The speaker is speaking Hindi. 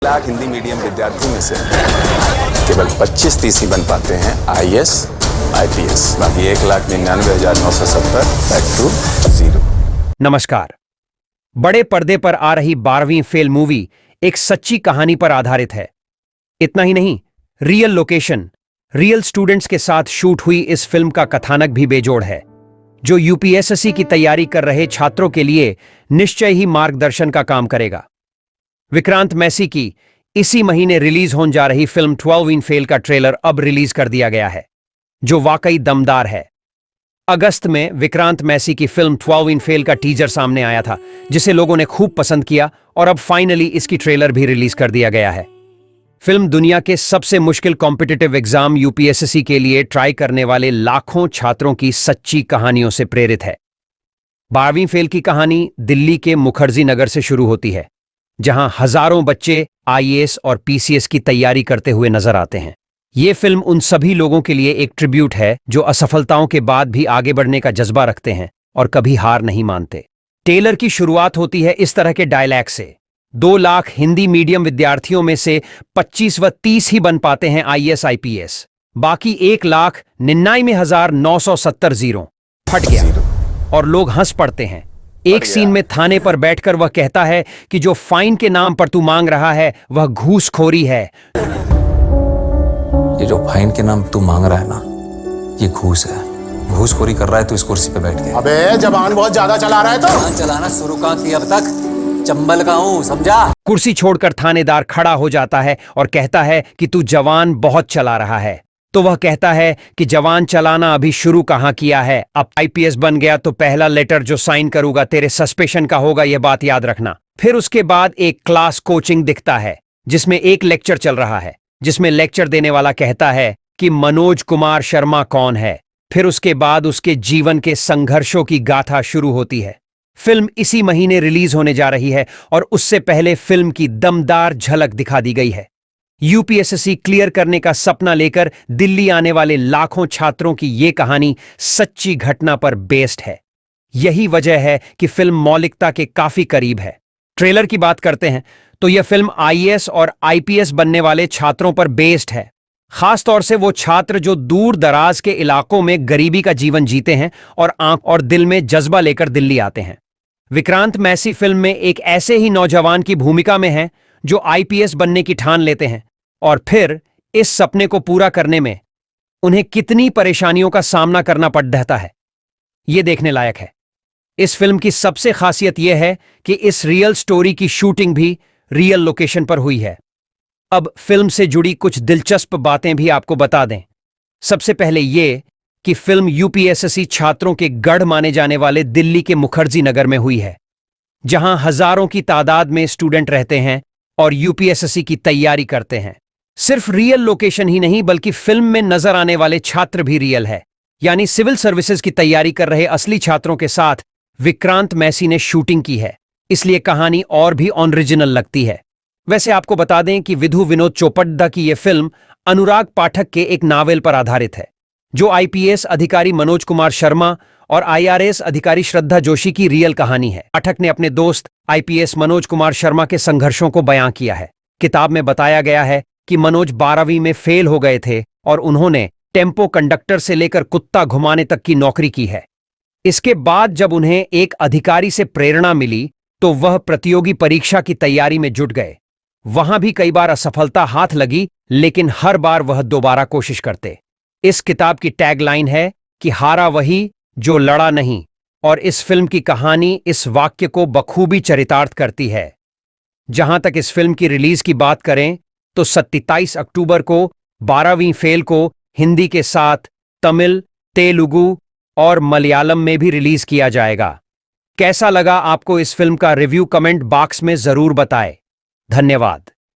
लाख हिंदी मीडियम विद्यार्थियों में से केवल 25-30 ही बन पाते हैं आईएएस आईपीएस। बाकी 1,99,970 बैक टू जीरो। नमस्कार। बड़े पर्दे पर आ रही 12वीं फेल मूवी एक सच्ची कहानी पर आधारित है। इतना ही नहीं, रियल लोकेशन, रियल स्टूडेंट्स के साथ शूट हुई इस फिल्म का कथानक भी बेजोड़ है, जो यूपीएससी की तैयारी कर रहे छात्रों के लिए निश्चय ही मार्गदर्शन का काम करेगा। विक्रांत मैसी की इसी महीने रिलीज होने जा रही फिल्म 12 इन फेल का ट्रेलर अब रिलीज कर दिया गया है, जो वाकई दमदार है। अगस्त में विक्रांत मैसी की फिल्म 12 इन फेल का टीजर सामने आया था, जिसे लोगों ने खूब पसंद किया और अब फाइनली इसकी ट्रेलर भी रिलीज कर दिया गया है। फिल्म दुनिया के सबसे मुश्किल कॉम्पिटिटिव एग्जाम यूपीएससी के लिए ट्राई करने वाले लाखों छात्रों की सच्ची कहानियों से प्रेरित है। 12वीं फेल की कहानी दिल्ली के मुखर्जी नगर से शुरू होती है, जहां हजारों बच्चे आईएएस और पीसीएस की तैयारी करते हुए नजर आते हैं। ये फिल्म उन सभी लोगों के लिए एक ट्रिब्यूट है जो असफलताओं के बाद भी आगे बढ़ने का जज्बा रखते हैं और कभी हार नहीं मानते। ट्रेलर की शुरुआत होती है इस तरह के डायलॉग से: 2 लाख हिंदी मीडियम विद्यार्थियों में से 25 व 30 ही बन पाते हैं आईएएस आईपीएस। बाकी 1,99,970 जीरो। फट गया और लोग हंस पड़ते हैं। एक सीन में थाने पर बैठकर वह कहता है कि जो फाइन के नाम पर तू मांग रहा है वह घूसखोरी है। ये जो फाइन के नाम तू मांग रहा है ना, ये घूस है। घूसखोरी कर रहा है तू इस कुर्सी पे बैठ के। अबे जबान बहुत ज्यादा चला रहा है तो चलाना शुरू कहाँ किया अब तक? चंबल का हूं, समझा? कुर्सी छोड़कर थानेदार खड़ा हो जाता है और कहता है कि तू जवान बहुत चला रहा है। तो वह कहता है कि जवान चलाना अभी शुरू कहां किया है, अब आईपीएस बन गया तो पहला लेटर जो साइन करूंगा तेरे सस्पेंशन का होगा, यह बात याद रखना। फिर उसके बाद एक क्लास कोचिंग दिखता है, जिसमें एक लेक्चर चल रहा है, जिसमें लेक्चर देने वाला कहता है कि मनोज कुमार शर्मा कौन है। फिर उसके बाद उसके जीवन के संघर्षों की गाथा शुरू होती है। फिल्म इसी महीने रिलीज होने जा रही है और उससे पहले फिल्म की दमदार झलक दिखा दी गई है। यूपीएससी क्लियर करने का सपना लेकर दिल्ली आने वाले लाखों छात्रों की ये कहानी सच्ची घटना पर बेस्ड है। यही वजह है कि फिल्म मौलिकता के काफी करीब है। ट्रेलर की बात करते हैं तो यह फिल्म आईएएस और आईपीएस बनने वाले छात्रों पर बेस्ड है। खास तौर से वो छात्र जो दूर दराज के इलाकों में गरीबी का जीवन जीते हैं और आंख और दिल में जज्बा लेकर दिल्ली आते हैं। विक्रांत मैसी फिल्म में एक ऐसे ही नौजवान की भूमिका में है जो आईपीएस बनने की ठान लेते हैं, और फिर इस सपने को पूरा करने में उन्हें कितनी परेशानियों का सामना करना पड़ रहता है, यह देखने लायक है। इस फिल्म की सबसे खासियत यह है कि इस रियल स्टोरी की शूटिंग भी रियल लोकेशन पर हुई है। अब फिल्म से जुड़ी कुछ दिलचस्प बातें भी आपको बता दें। सबसे पहले यह कि फिल्म यूपीएससी छात्रों के गढ़ माने जाने वाले दिल्ली के मुखर्जी नगर में हुई है, जहां हजारों की तादाद में स्टूडेंट रहते हैं और यूपीएससी की तैयारी करते हैं। सिर्फ रियल लोकेशन ही नहीं, बल्कि फिल्म में नजर आने वाले छात्र भी रियल है, यानी सिविल सर्विसेज की तैयारी कर रहे असली छात्रों के साथ विक्रांत मैसी ने शूटिंग की है, इसलिए कहानी और भी ओरिजिनल लगती है। वैसे आपको बता दें कि विधु विनोद चोपड़ा की यह फिल्म अनुराग पाठक के एक नावल पर आधारित है, जो आईपीएस अधिकारी मनोज कुमार शर्मा और आईआरएस अधिकारी श्रद्धा जोशी की रियल कहानी है। पाठक ने अपने दोस्त आईपीएस मनोज कुमार शर्मा के संघर्षों को बयां किया है। किताब में बताया गया है कि मनोज 12वीं में फेल हो गए थे और उन्होंने टेम्पो कंडक्टर से लेकर कुत्ता घुमाने तक की नौकरी की है। इसके बाद जब उन्हें एक अधिकारी से प्रेरणा मिली तो वह प्रतियोगी परीक्षा की तैयारी में जुट गए। वहां भी कई बार असफलता हाथ लगी, लेकिन हर बार वह दोबारा कोशिश करते। इस किताब की टैगलाइन है कि हारा वही जो लड़ा नहीं, और इस फिल्म की कहानी इस वाक्य को बखूबी चरितार्थ करती है। जहां तक इस फिल्म की रिलीज की बात करें तो 27 अक्टूबर को 12वीं फेल को हिंदी के साथ तमिल, तेलुगु और मलयालम में भी रिलीज किया जाएगा। कैसा लगा आपको इस फिल्म का रिव्यू? कमेंट बॉक्स में जरूर बताएं। धन्यवाद।